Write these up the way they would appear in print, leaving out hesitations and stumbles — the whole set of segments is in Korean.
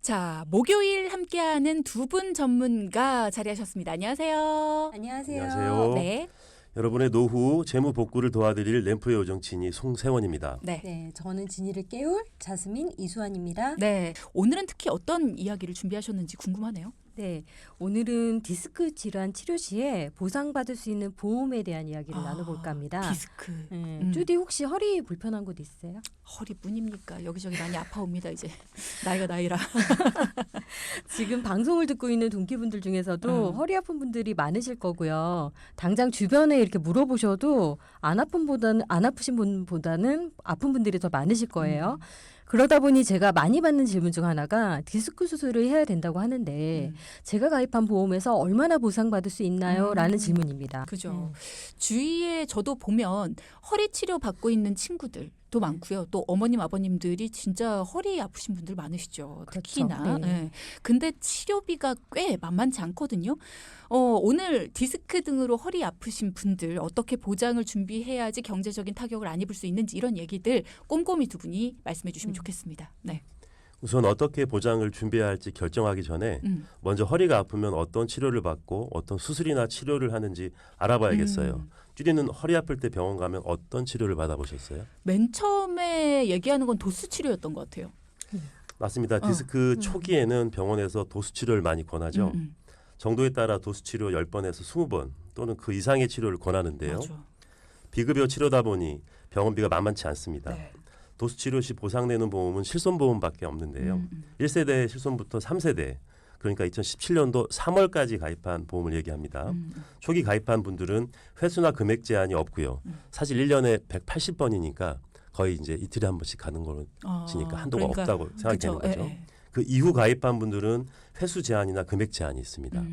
자, 목요일 함께하는 두 분 전문가 자리하셨습니다. 안녕하세요. 안녕하세요. 안녕하세요. 네. 여러분의 노후 재무 복구를 도와드릴 램프의 요정 진이 송세원입니다. 네. 네, 저는 진이를 깨울 자스민 이수환입니다. 네. 오늘은 특히 어떤 이야기를 준비하셨는지 궁금하네요. 네, 오늘은 디스크 질환 치료 시에 보상받을 수 있는 보험에 대한 이야기를 나눠볼까 합니다. 디스크. 쭈디 혹시 허리 불편한 곳 있으세요? 허리뿐입니까? 여기저기 많이 아파옵니다. 이제 나이가 나이라. 지금 방송을 듣고 있는 동기분들 중에서도 허리 아픈 분들이 많으실 거고요. 당장 주변에 이렇게 물어보셔도 안 아프신 분보다는 아픈 분들이 더 많으실 거예요. 그러다 보니 제가 많이 받는 질문 중 하나가 디스크 수술을 해야 된다고 하는데 제가 가입한 보험에서 얼마나 보상받을 수 있나요? 라는 질문입니다. 그죠. 주위에 저도 보면 허리 치료 받고 있는 친구들도 많고요. 또 어머님, 아버님들이 진짜 허리 아프신 분들 많으시죠. 그렇죠. 특히나. 네. 네. 근데 치료비가 꽤 만만치 않거든요. 오늘 디스크 등으로 허리 아프신 분들 어떻게 보장을 준비해야지 경제적인 타격을 안 입을 수 있는지 이런 얘기들 꼼꼼히 두 분이 말씀해 주시면 좋겠습니다. 네. 우선 어떻게 보장을 준비해야 할지 결정하기 전에 먼저 허리가 아프면 어떤 치료를 받고 어떤 수술이나 치료를 하는지 알아봐야겠어요. 쭈디는 허리 아플 때 병원 가면 어떤 치료를 받아보셨어요? 맨 처음에 얘기하는 건 도수 치료였던 것 같아요. 맞습니다. 디스크 초기에는 병원에서 도수 치료를 많이 권하죠. 정도에 따라 도수 치료 10번에서 20번 또는 그 이상의 치료를 권하는데요. 맞아. 비급여 치료다 보니 병원비가 만만치 않습니다. 네. 도수 치료 시 보상되는 보험은 실손보험밖에 없는데요. 1세대 실손부터 3세대, 그러니까 2017년도 3월까지 가입한 보험을 얘기합니다. 초기 가입한 분들은 횟수나 금액 제한이 없고요. 사실 1년에 180번이니까 거의 이제 이틀에 한 번씩 가는 거니까 한도가 그러니까, 없다고 생각이 되는 그쵸. 거죠. 예, 예. 그 이후 가입한 분들은 횟수 제한이나 금액 제한이 있습니다.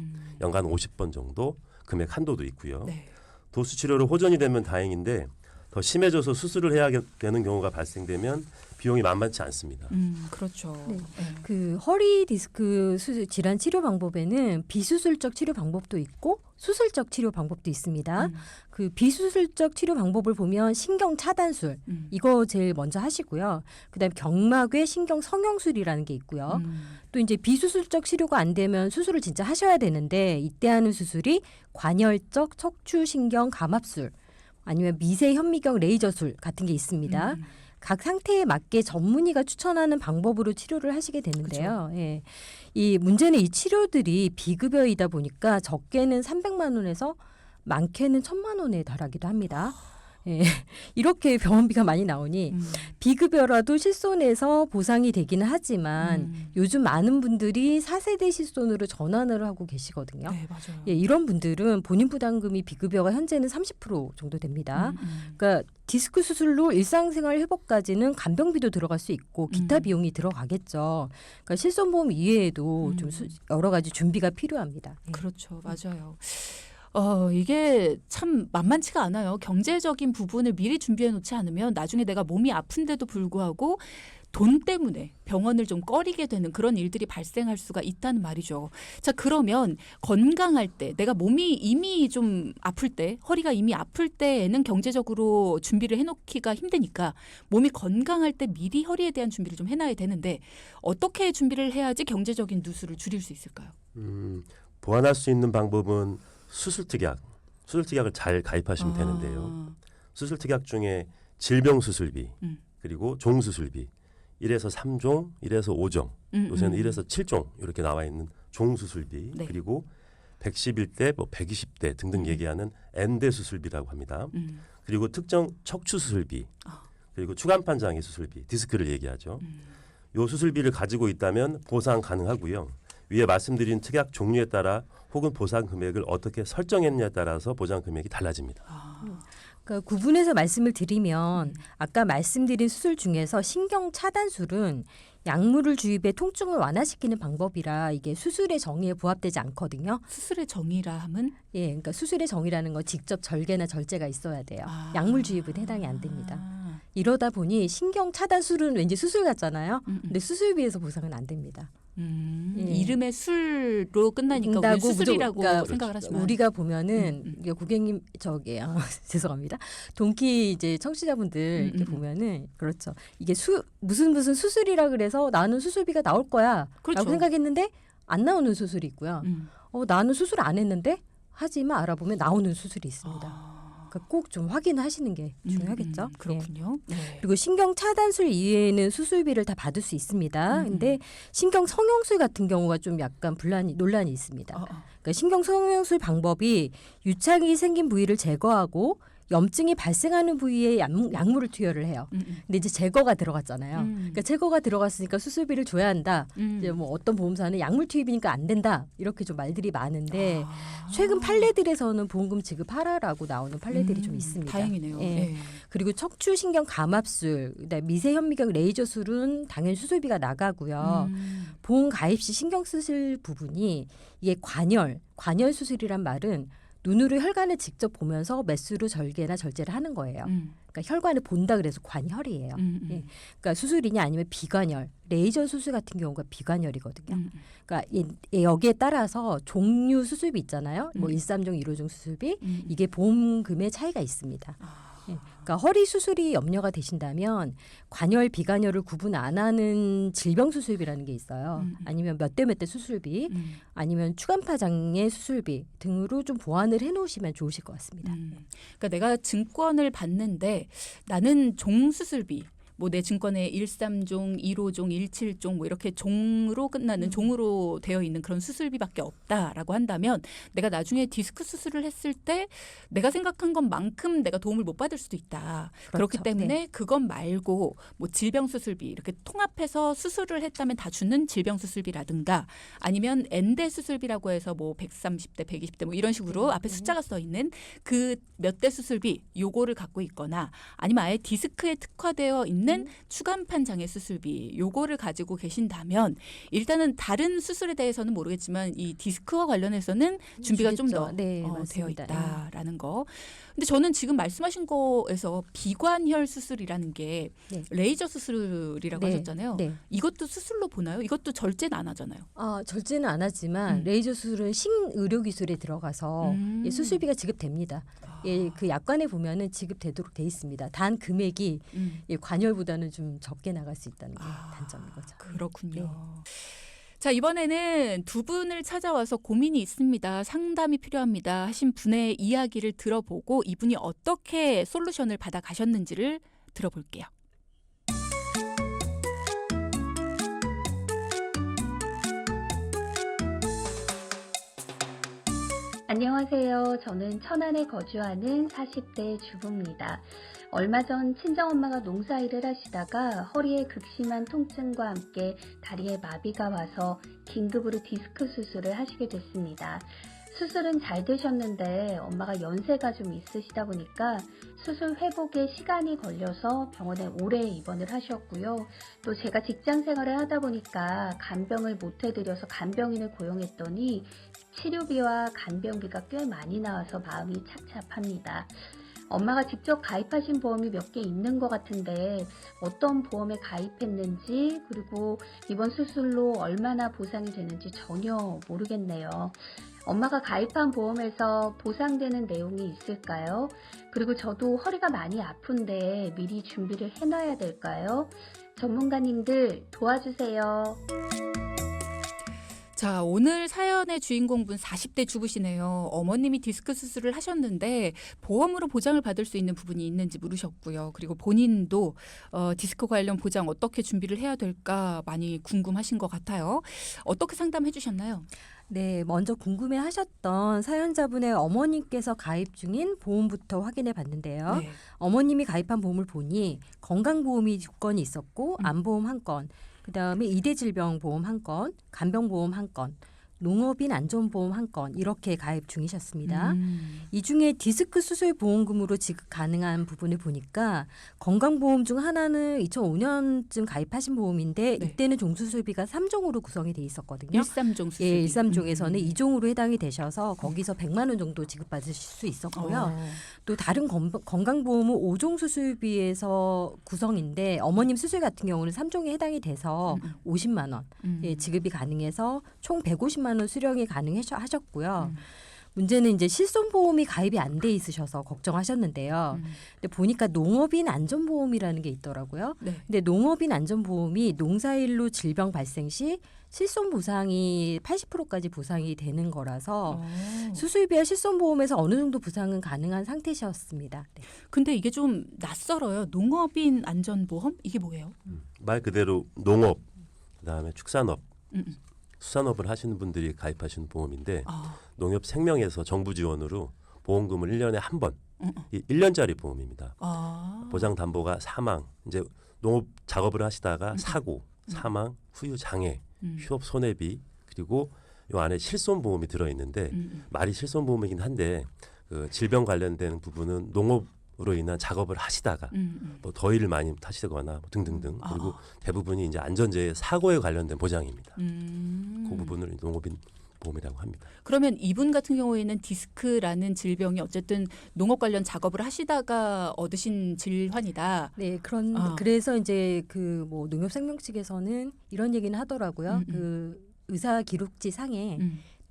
연간 50번 정도 금액 한도도 있고요. 네. 도수 치료로 호전이 되면 다행인데 더 심해져서 수술을 해야 되는 경우가 발생되면 비용이 만만치 않습니다. 그렇죠. 네. 네. 그 허리 디스크 질환 치료 방법에는 비수술적 치료 방법도 있고 수술적 치료 방법도 있습니다. 그 비수술적 치료 방법을 보면 신경 차단술 이거 제일 먼저 하시고요. 그다음에 경막외 신경 성형술이라는 게 있고요. 또 이제 비수술적 치료가 안 되면 수술을 진짜 하셔야 되는데 이때 하는 수술이 관열적 척추신경 감압술 아니면 미세 현미경 레이저술 같은 게 있습니다. 각 상태에 맞게 전문의가 추천하는 방법으로 치료를 하시게 되는데요. 예. 이 문제는 이 치료들이 비급여이다 보니까 적게는 300만 원에서 많게는 1,000만 원에 달하기도 합니다. 예. 이렇게 병원비가 많이 나오니 비급여라도 실손해서 보상이 되기는 하지만 요즘 많은 분들이 4세대 실손으로 전환을 하고 계시거든요. 네, 맞아요. 예, 이런 분들은 본인 부담금이 비급여가 현재는 30% 정도 됩니다. 그러니까 디스크 수술로 일상생활 회복까지는 간병비도 들어갈 수 있고 기타 비용이 들어가겠죠. 그러니까 실손보험 이외에도 좀 여러 가지 준비가 필요합니다. 예. 그렇죠. 맞아요. 이게 참 만만치가 않아요. 경제적인 부분을 미리 준비해 놓지 않으면 나중에 내가 몸이 아픈데도 불구하고 돈 때문에 병원을 좀 꺼리게 되는 그런 일들이 발생할 수가 있다는 말이죠. 자, 그러면 건강할 때 내가 몸이 이미 좀 아플 때 허리가 이미 아플 때에는 경제적으로 준비를 해놓기가 힘드니까 몸이 건강할 때 미리 허리에 대한 준비를 좀 해놔야 되는데 어떻게 준비를 해야지 경제적인 누수를 줄일 수 있을까요? 보완할 수 있는 방법은 수술특약을 잘 가입하시면 되는데요. 수술특약 중에 질병수술비 그리고 종수술비 1에서 3종, 1에서 5종, 요새는 1에서 7종 이렇게 나와 있는 종수술비 네. 그리고 111대, 120대 등등 얘기하는 N대 수술비라고 합니다. 그리고 특정 척추수술비 그리고 추간판 장애 수술비, 디스크를 얘기하죠. 요 수술비를 가지고 있다면 보상 가능하고요. 위에 말씀드린 특약 종류에 따라 혹은 보상 금액을 어떻게 설정했냐에 따라서 보장 금액이 달라집니다. 그러니까 구분해서 말씀을 드리면 아까 말씀드린 수술 중에서 신경 차단술은 약물을 주입해 통증을 완화시키는 방법이라 이게 수술의 정의에 부합되지 않거든요. 수술의 정의라 함은 예, 그러니까 수술의 정의라는 건 직접 절개나 절제가 있어야 돼요. 약물 주입은 해당이 안 됩니다. 이러다 보니 신경 차단술은 왠지 수술 같잖아요. 근데 수술비에서 보상은 안 됩니다. 예. 이름의 술로 끝나니까 우리 끝나고 수술이라고 그러니까 생각을 하지만 우리가 보면은 이게 고객님 죄송합니다. 동키 이제 청취자분들 이렇게 보면은 그렇죠. 이게 무슨 수술이라 그래서 나는 수술비가 나올 거야라고 그렇죠. 생각했는데 안 나오는 수술이 있고요. 나는 수술 안 했는데 하지만 알아보면 나오는 수술이 있습니다. 그러니까 꼭 좀 확인하시는 게 중요하겠죠. 그렇군요. 예. 네. 그리고 신경 차단술 이외에는 수술비를 다 받을 수 있습니다. 근데 신경 성형술 같은 경우가 좀 약간 논란이 있습니다. 그러니까 신경 성형술 방법이 유착이 생긴 부위를 제거하고 염증이 발생하는 부위에 약물을 투여를 해요. 근데 이제 제거가 들어갔잖아요. 그러니까 제거가 들어갔으니까 수술비를 줘야 한다. 이제 뭐 어떤 보험사는 약물 투입이니까 안 된다. 이렇게 좀 말들이 많은데 최근 판례들에서는 보험금 지급하라라고 나오는 판례들이 좀 있습니다. 다행이네요. 예. 네. 그리고 척추신경 감압술, 그다음에 미세현미경 레이저술은 당연히 수술비가 나가고요. 보험 가입 시 신경 쓰실 부분이 이게 관열 수술이란 말은 눈으로 혈관을 직접 보면서 메스로 절개나 절제를 하는 거예요. 그러니까 혈관을 본다 그래서 관혈이에요. 예. 그러니까 수술이냐 아니면 비관혈, 레이저 수술 같은 경우가 비관혈이거든요. 그러니까 여기에 따라서 종류 수술비 있잖아요. 뭐 1.3종, 1.5종 수술비 이게 보험금의 차이가 있습니다. 예. 그러니까 허리 수술이 염려가 되신다면 관열, 비관열을 구분 안 하는 질병 수술비라는 게 있어요. 아니면 몇 대 몇 대 수술비, 아니면 추간파 장애 수술비 등으로 좀 보완을 해놓으시면 좋으실 것 같습니다. 그러니까 내가 증권을 받는데 나는 종 수술비. 뭐 내 증권에 1.3종, 1.5종, 1.7종 뭐 이렇게 종으로 끝나는 종으로 되어 있는 그런 수술비밖에 없다라고 한다면 내가 나중에 디스크 수술을 했을 때 내가 생각한 것만큼 내가 도움을 못 받을 수도 있다. 그렇기 때문에 네. 그것 말고 뭐 질병 수술비 이렇게 통합해서 수술을 했다면 다 주는 질병 수술비라든가 아니면 엔대 수술비라고 해서 뭐 130대, 120대 뭐 이런 식으로 앞에 숫자가 써 있는 그 몇 대 수술비 요거를 갖고 있거나 아니면 아예 디스크에 특화되어 있는 추간판 장애 수술비 요거를 가지고 계신다면 일단은 다른 수술에 대해서는 모르겠지만 이 디스크와 관련해서는 준비가 좀 더 네, 되어 맞습니다. 있다라는 거. 근데 저는 지금 말씀하신 거에서 비관혈 수술이라는 게 네. 레이저 수술이라고 네, 하셨잖아요. 네. 이것도 수술로 보나요? 이것도 절제는 안 하잖아요. 절제는 안 하지만 레이저 수술은 신의료 기술에 들어가서 예, 수술비가 지급됩니다. 예, 그 약관에 보면은 지급되도록 돼 있습니다. 단 금액이 예, 관열보다는 좀 적게 나갈 수 있다는 게 단점인 거죠. 그렇군요. 네. 자, 이번에는 두 분을 찾아와서 고민이 있습니다. 상담이 필요합니다. 하신 분의 이야기를 들어보고 이분이 어떻게 솔루션을 받아 가셨는지를 들어볼게요. 안녕하세요. 저는 천안에 거주하는 40대 주부입니다. 얼마 전 친정엄마가 농사일을 하시다가 허리에 극심한 통증과 함께 다리에 마비가 와서 긴급으로 디스크 수술을 하시게 됐습니다. 수술은 잘 되셨는데 엄마가 연세가 좀 있으시다 보니까 수술 회복에 시간이 걸려서 병원에 오래 입원을 하셨고요. 또 제가 직장 생활을 하다 보니까 간병을 못 해드려서 간병인을 고용했더니 치료비와 간병비가 꽤 많이 나와서 마음이 착잡합니다. 엄마가 직접 가입하신 보험이 몇 개 있는 것 같은데 어떤 보험에 가입했는지 그리고 이번 수술로 얼마나 보상이 되는지 전혀 모르겠네요. 엄마가 가입한 보험에서 보상되는 내용이 있을까요? 그리고 저도 허리가 많이 아픈데 미리 준비를 해놔야 될까요? 전문가님들 도와주세요. 자, 오늘 사연의 주인공분 40대 주부시네요. 어머님이 디스크 수술을 하셨는데 보험으로 보장을 받을 수 있는 부분이 있는지 물으셨고요. 그리고 본인도 디스크 관련 보장 어떻게 준비를 해야 될까 많이 궁금하신 것 같아요. 어떻게 상담해 주셨나요? 네, 먼저 궁금해하셨던 사연자분의 어머님께서 가입 중인 보험부터 확인해 봤는데요. 네. 어머님이 가입한 보험을 보니 건강보험이 2건이 있었고 암보험 1건, 그다음에 이대질병보험 1건, 간병보험 1건, 농업인 안전보험 한 건 이렇게 가입 중이셨습니다. 이 중에 디스크 수술 보험금으로 지급 가능한 부분을 보니까 건강보험 중 하나는 2005년쯤 가입하신 보험인데 네. 이때는 종수술비가 3종으로 구성이 돼 있었거든요. 1.3종 수술. 예, 1.3종에서는 2종으로 해당이 되셔서 거기서 100만 원 정도 지급받으실 수 있었고요. 또 다른 건강보험은 5종 수술비에서 구성인데 어머님 수술 같은 경우는 3종에 해당이 돼서 50만 원 예, 지급이 가능해서 총 150만 원 수령이 가능하셨고요. 문제는 이제 실손보험이 가입이 안 돼 있으셔서 걱정하셨는데요. 근데 보니까 농업인 안전보험이라는 게 있더라고요. 네. 근데 농업인 안전보험이 농사일로 질병 발생 시 실손 보상이 80%까지 보상이 되는 거라서 수술비와 실손보험에서 어느 정도 보상은 가능한 상태셨습니다. 네. 근데 이게 좀 낯설어요. 농업인 안전보험 이게 뭐예요? 말 그대로 농업, 그다음에 축산업, 음. 수산업을 하시는 분들이 가입하시는 보험인데 아, 농협 생명에서 정부 지원으로 보험금을 1년에 한 번, 이 1년짜리 보험입니다. 보장 담보가 사망, 이제 농업 작업을 하시다가 사고, 사망, 후유 장애, 휴업 손해비 그리고 요 안에 실손 보험이 들어 있는데 말이 실손 보험이긴 한데 그 질병 관련된 부분은 농업으로 인한 작업을 하시다가 뭐 더위를 많이 타시거나 뭐 등등등 그리고 대부분이 이제 안전재해 사고에 관련된 보장입니다. 그 부분을 농업인 보험이라고 합니다. 그러면 이분 같은 경우에는 디스크라는 질병이 어쨌든 농업 관련 작업을 하시다가 얻으신 질환이다. 네, 그래서 이제 그 뭐 농협생명 측에서는 이런 얘기는 하더라고요. 그 의사 기록지 상에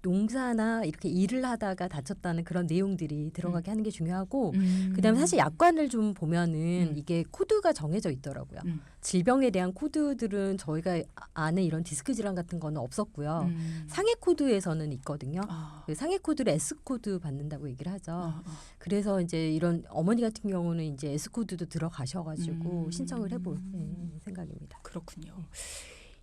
농사나 이렇게 일을 하다가 다쳤다는 그런 내용들이 들어가게 하는 게 중요하고 그다음에 사실 약관을 좀 보면은 이게 코드가 정해져 있더라고요. 질병에 대한 코드들은 저희가 아는 이런 디스크 질환 같은 거는 없었고요. 상해 코드에서는 있거든요. 그 상해 코드를 S 코드 받는다고 얘기를 하죠. 그래서 이제 이런 어머니 같은 경우는 이제 S 코드도 들어가셔가지고 신청을 해볼 생각입니다. 그렇군요.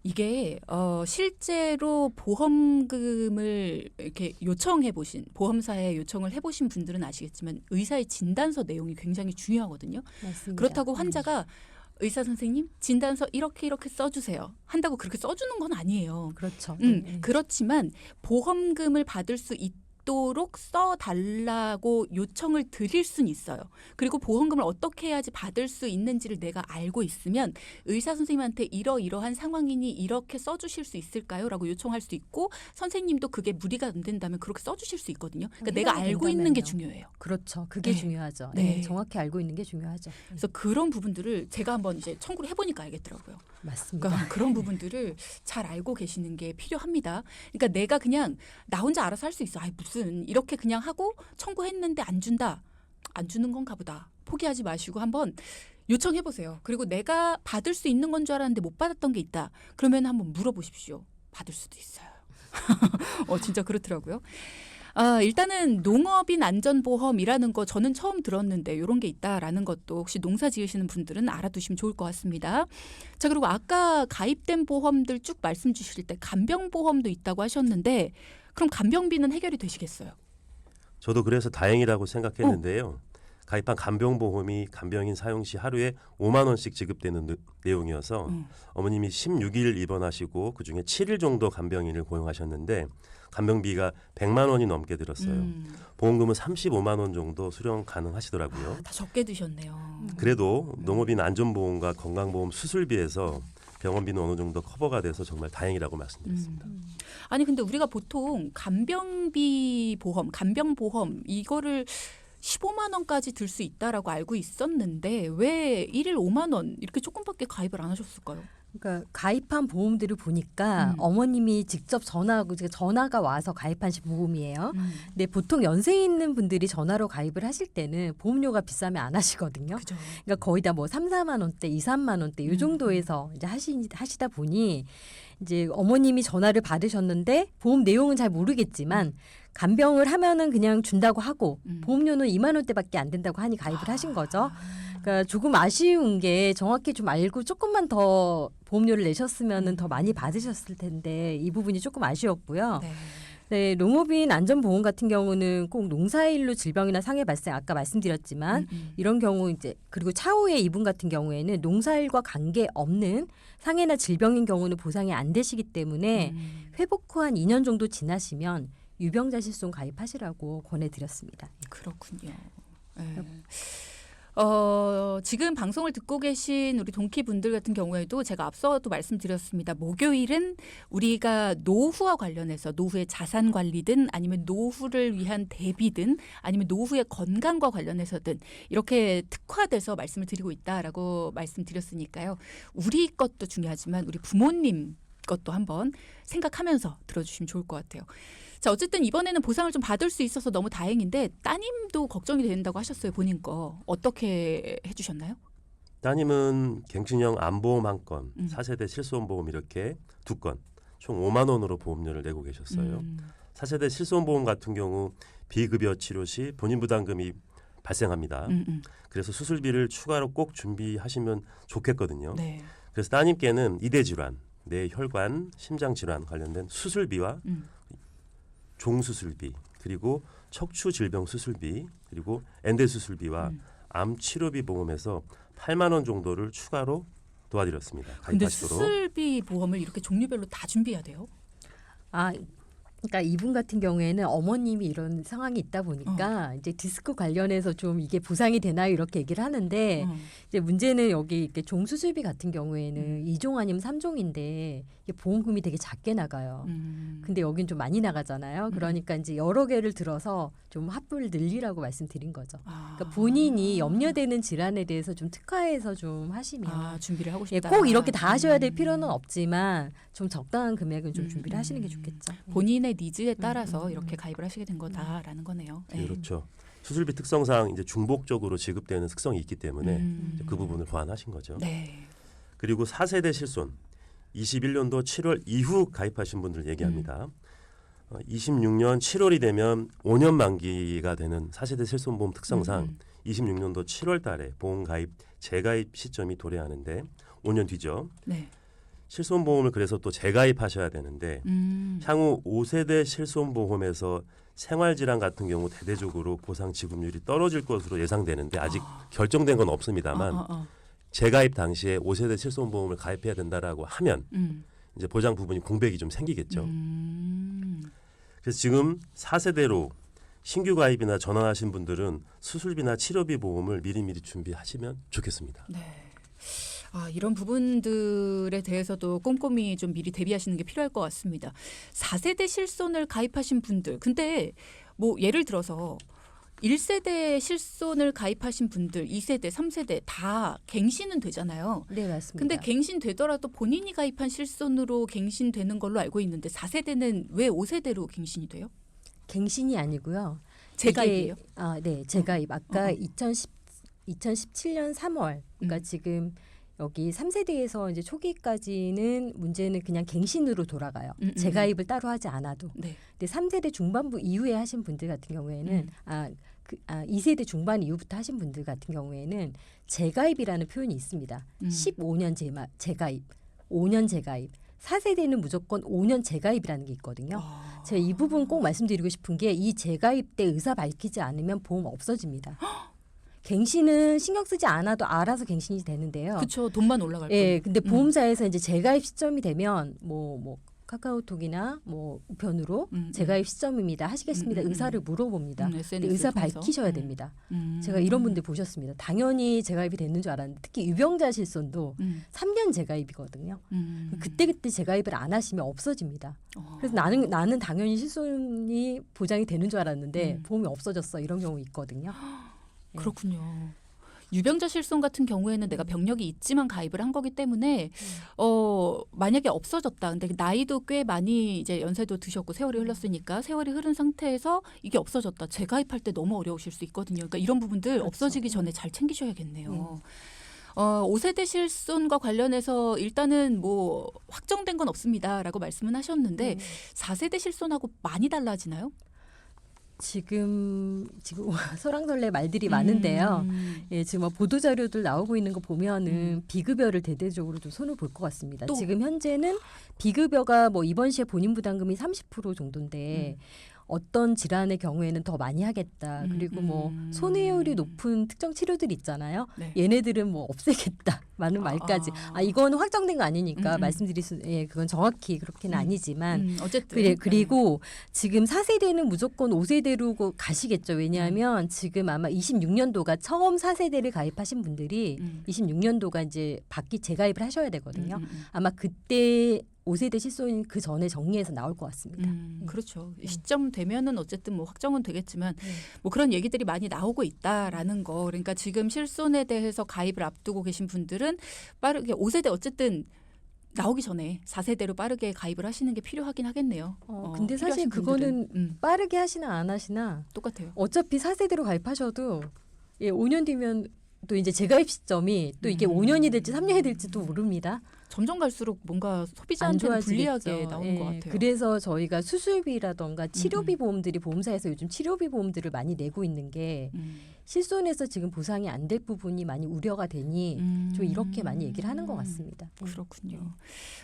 이게 실제로 보험금을 이렇게 요청해 보신 보험사에 요청을 해보신 분들은 아시겠지만 의사의 진단서 내용이 굉장히 중요하거든요. 맞습니다. 그렇다고 환자가 의사 선생님 진단서 이렇게 써주세요 한다고 그렇게 써주는 건 아니에요. 그렇죠. 그렇지만 보험금을 받을 수 있도록 써달라고 요청을 드릴 수는 있어요. 그리고 보험금을 어떻게 해야지 받을 수 있는지를 내가 알고 있으면 의사 선생님한테 이러이러한 상황이니 이렇게 써주실 수 있을까요? 라고 요청할 수 있고 선생님도 그게 무리가 안 된다면 그렇게 써주실 수 있거든요. 그러니까 내가 알고 있는 게 중요해요. 그렇죠. 그게 네. 중요하죠. 네. 네. 정확히 알고 있는 게 중요하죠. 그래서 그런 부분들을 제가 한번 이제 청구를 해보니까 알겠더라고요. 맞습니다. 그러니까 그런 부분들을 잘 알고 계시는 게 필요합니다. 그러니까 내가 그냥 나 혼자 알아서 할 수 있어. 아이 무슨 이렇게 그냥 하고 청구했는데 안 준다. 안 주는 건가 보다. 포기하지 마시고 한번 요청해 보세요. 그리고 내가 받을 수 있는 건 줄 알았는데 못 받았던 게 있다. 그러면 한번 물어보십시오. 받을 수도 있어요. 진짜 그렇더라고요. 일단은 농업인 안전보험이라는 거 저는 처음 들었는데 이런 게 있다라는 것도 혹시 농사 지으시는 분들은 알아두시면 좋을 것 같습니다. 자, 그리고 아까 가입된 보험들 쭉 말씀 주실 때 간병보험도 있다고 하셨는데 그럼 간병비는 해결이 되시겠어요? 저도 그래서 다행이라고 생각했는데요. 가입한 간병보험이 간병인 사용 시 하루에 5만 원씩 지급되는 내용이어서 어머님이 16일 입원하시고 그중에 7일 정도 간병인을 고용하셨는데 간병비가 100만 원이 넘게 들었어요. 보험금은 35만 원 정도 수령 가능하시더라고요. 다 적게 드셨네요. 그래도 농업인 안전보험과 건강보험 수술비에서 병원비는 어느 정도 커버가 돼서 정말 다행이라고 말씀드렸습니다. 아니 근데 우리가 보통 간병비 보험, 간병보험 이거를 15만 원까지 들 수 있다라고 알고 있었는데 왜 1일 5만 원 이렇게 조금밖에 가입을 안 하셨을까요? 그러니까 가입한 보험들을 보니까 어머님이 직접 전화하고 전화가 와서 가입하신 보험이에요. 근데 보통 연세 있는 분들이 전화로 가입을 하실 때는 보험료가 비싸면 안 하시거든요. 그죠. 그러니까 거의 다 뭐 3, 4만 원대, 2, 3만 원대 이 정도에서 이제 하시다 보니 이제 어머님이 전화를 받으셨는데 보험 내용은 잘 모르겠지만 간병을 하면은 그냥 준다고 하고 보험료는 2만 원대밖에 안 된다고 하니 가입을 하신 거죠. 그러니까 조금 아쉬운 게 정확히 좀 알고 조금만 더 보험료를 내셨으면은 더 많이 받으셨을 텐데 이 부분이 조금 아쉬웠고요. 네. 네, 농업인 안전보험 같은 경우는 꼭 농사일로 질병이나 상해 발생 아까 말씀드렸지만 이런 경우 이제 그리고 차후의 이분 같은 경우에는 농사일과 관계 없는 상해나 질병인 경우는 보상이 안 되시기 때문에 회복 후 한 2년 정도 지나시면 유병자 실손 가입하시라고 권해드렸습니다. 그렇군요. 네. 지금 방송을 듣고 계신 우리 동키 분들 같은 경우에도 제가 앞서도 말씀드렸습니다. 목요일은 우리가 노후와 관련해서 노후의 자산 관리든 아니면 노후를 위한 대비든 아니면 노후의 건강과 관련해서든 이렇게 특화돼서 말씀을 드리고 있다라고 말씀드렸으니까요. 우리 것도 중요하지만 우리 부모님 것도 한번 생각하면서 들어주시면 좋을 것 같아요. 자, 어쨌든 이번에는 보상을 좀 받을 수 있어서 너무 다행인데 따님도 걱정이 된다고 하셨어요. 본인 거. 어떻게 해주셨나요? 따님은 갱신형 암보험 한 건, 4세대 실손보험 이렇게 2건, 총 5만 원으로 보험료를 내고 계셨어요. 4세대 실손보험 같은 경우 비급여 치료 시 본인 부담금이 발생합니다. 그래서 수술비를 추가로 꼭 준비하시면 좋겠거든요. 네. 그래서 따님께는 이대 질환, 뇌혈관, 심장 질환 관련된 수술비와 종수술비, 그리고 척추 질병 수술비, 그리고 엔대 수술비와 암 치료비 보험에서 8만 원 정도를 추가로 도와드렸습니다. 근데 가입하시도록. 수술비 보험을 이렇게 종류별로 다 준비해야 돼요? 그러니까 이분 같은 경우에는 어머님이 이런 상황이 있다 보니까 이제 디스크 관련해서 좀 이게 보상이 되나요 이렇게 얘기를 하는데 이제 문제는 여기 이렇게 종수술비 같은 경우에는 2종 아니면 3종인데 이게 보험금이 되게 작게 나가요. 근데 여긴 좀 많이 나가잖아요. 그러니까 이제 여러 개를 들어서 좀 합부를 늘리라고 말씀드린 거죠. 그러니까 본인이 염려되는 질환에 대해서 좀 특화해서 좀 하시면 준비를 하고 예, 싶다. 꼭 이렇게 다 하셔야 될 필요는 없지만 좀 적당한 금액은 좀 준비를 하시는 게 좋겠죠. 본인의 니즈에 따라서 이렇게 가입을 하시게 된 거다라는 거네요. 네. 그렇죠. 수술비 특성상 이제 중복적으로 지급되는 특성이 있기 때문에 이제 그 부분을 보완하신 거죠. 네. 그리고 4세대 실손 21년도 7월 이후 가입하신 분들 얘기합니다. 26년 7월이 되면 5년 만기가 되는 4세대 실손보험 특성상 26년도 7월 달에 보험 가입 재가입 시점이 도래하는데 5년 뒤죠. 네. 실손보험을 그래서 또 재가입하셔야 되는데 향후 5세대 실손보험에서 생활질환 같은 경우 대대적으로 보상 지급률이 떨어질 것으로 예상되는데 아직 결정된 건 없습니다만 재가입 당시에 5세대 실손보험을 가입해야 된다라고 하면 이제 보장 부분이 공백이 좀 생기겠죠. 그래서 지금 4세대로 신규 가입이나 전환하신 분들은 수술비나 치료비 보험을 미리미리 준비하시면 좋겠습니다. 네. 이런 부분들에 대해서도 꼼꼼히 좀 미리 대비하시는 게 필요할 것 같습니다. 4세대 실손을 가입하신 분들, 근데 뭐 예를 들어서 1세대 실손을 가입하신 분들, 2세대, 3세대 다 갱신은 되잖아요. 네, 맞습니다. 근데 갱신되더라도 본인이 가입한 실손으로 갱신되는 걸로 알고 있는데 4세대는 왜 5세대로 갱신이 돼요? 갱신이 아니고요. 재가입이에요? 네, 재가입. 아까 2017년 3월, 그러니까 지금 여기 3세대에서 이제 초기까지는 문제는 그냥 갱신으로 돌아가요. 재가입을 따로 하지 않아도. 네. 근데 3세대 중반부 이후에 하신 분들 같은 경우에는 2세대 중반 이후부터 하신 분들 같은 경우에는 재가입이라는 표현이 있습니다. 15년 재가입, 5년 재가입. 4세대는 무조건 5년 재가입이라는 게 있거든요. 제가 이 부분 꼭 말씀드리고 싶은 게 이 재가입 때 의사 밝히지 않으면 보험 없어집니다. 갱신은 신경 쓰지 않아도 알아서 갱신이 되는데요. 그렇죠. 돈만 올라갈 예, 뿐. 근데 보험사에서 이제 재가입 시점이 되면 뭐 카카오톡이나 뭐 우편으로 재가입 시점입니다. 하시겠습니다. 의사를 물어봅니다. 근데 SNS 의사 통해서. 밝히셔야 됩니다. 제가 이런 분들 보셨습니다. 당연히 재가입이 됐는 줄 알았는데 특히 유병자 실손도 3년 재가입이거든요. 그때 재가입을 안 하시면 없어집니다. 그래서 나는 당연히 실손이 보장이 되는 줄 알았는데 보험이 없어졌어. 이런 경우 있거든요. 그렇군요. 유병자 실손 같은 경우에는 내가 병력이 있지만 가입을 한 거기 때문에 만약에 없어졌다. 근데 나이도 꽤 많이 이제 연세도 드셨고 세월이 흘렀으니까 세월이 흐른 상태에서 이게 없어졌다. 재가입할 때 너무 어려우실 수 있거든요. 그러니까 이런 부분들 그렇죠. 없어지기 전에 잘 챙기셔야겠네요. 5세대 실손과 관련해서 일단은 뭐 확정된 건 없습니다라고 말씀은 하셨는데 4세대 실손하고 많이 달라지나요? 지금 설왕설래 말들이 많은데요. 예, 지금 뭐 보도 자료들 나오고 있는 거 보면은 비급여를 대대적으로 좀 손을 볼 것 같습니다. 또? 지금 현재는 비급여가 뭐 이번 시에 본인 부담금이 30% 정도인데 어떤 질환의 경우에는 더 많이 하겠다. 그리고 뭐 손해율이 높은 특정 치료들이 있잖아요. 네. 얘네들은 뭐 없애겠다. 많은 말까지. 이거는 확정된 거 아니니까 말씀드릴 수, 예, 그건 정확히 그렇게는 아니지만. 어쨌든 그리고 지금 4세대는 무조건 5세대로 가시겠죠. 왜냐하면 지금 아마 26년도가 처음 4세대를 가입하신 분들이 26년도가 이제 재가입을 하셔야 되거든요. 아마 그때 5세대 실손 그 전에 정리해서 나올 것 같습니다. 그렇죠. 시점 되면은 어쨌든 뭐 확정은 되겠지만 뭐 그런 얘기들이 많이 나오고 있다라는 거. 그러니까 지금 실손에 대해서 가입을 앞두고 계신 분들은 빠르게 5세대 어쨌든 나오기 전에 4세대로 빠르게 가입을 하시는 게 필요하긴 하겠네요. 근데 사실 필요하신 분들은. 그거는 빠르게 하시나 안 하시나 똑같아요. 어차피 4세대로 가입하셔도 5년 뒤면 또 이제 재가입 시점이 또 이게 5년이 될지 3년이 될지도 모릅니다. 점점 갈수록 뭔가 안 소비자한테는 불리하게 좋아지겠죠. 나오는 것 같아요. 그래서 저희가 수술비라던가 치료비 보험들이 보험사에서 요즘 치료비 보험들을 많이 내고 있는 게 실손해서 지금 보상이 안 될 부분이 많이 우려가 되니 좀 이렇게 많이 얘기를 하는 것 같습니다. 그렇군요.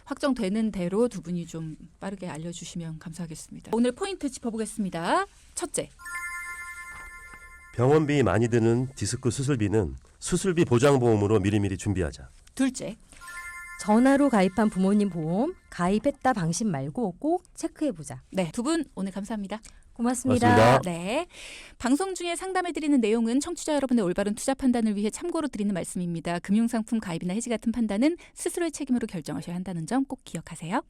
확정되는 대로 두 분이 좀 빠르게 알려주시면 감사하겠습니다. 오늘 포인트 짚어보겠습니다. 첫째. 병원비 많이 드는 디스크 수술비는 수술비 보장보험으로 미리미리 준비하자. 둘째. 전화로 가입한 부모님 보험 가입했다 방심 말고 꼭 체크해보자. 네, 두 분 오늘 감사합니다. 고맙습니다. 고맙습니다. 네, 방송 중에 상담해드리는 내용은 청취자 여러분의 올바른 투자 판단을 위해 참고로 드리는 말씀입니다. 금융상품 가입이나 해지 같은 판단은 스스로의 책임으로 결정하셔야 한다는 점 꼭 기억하세요.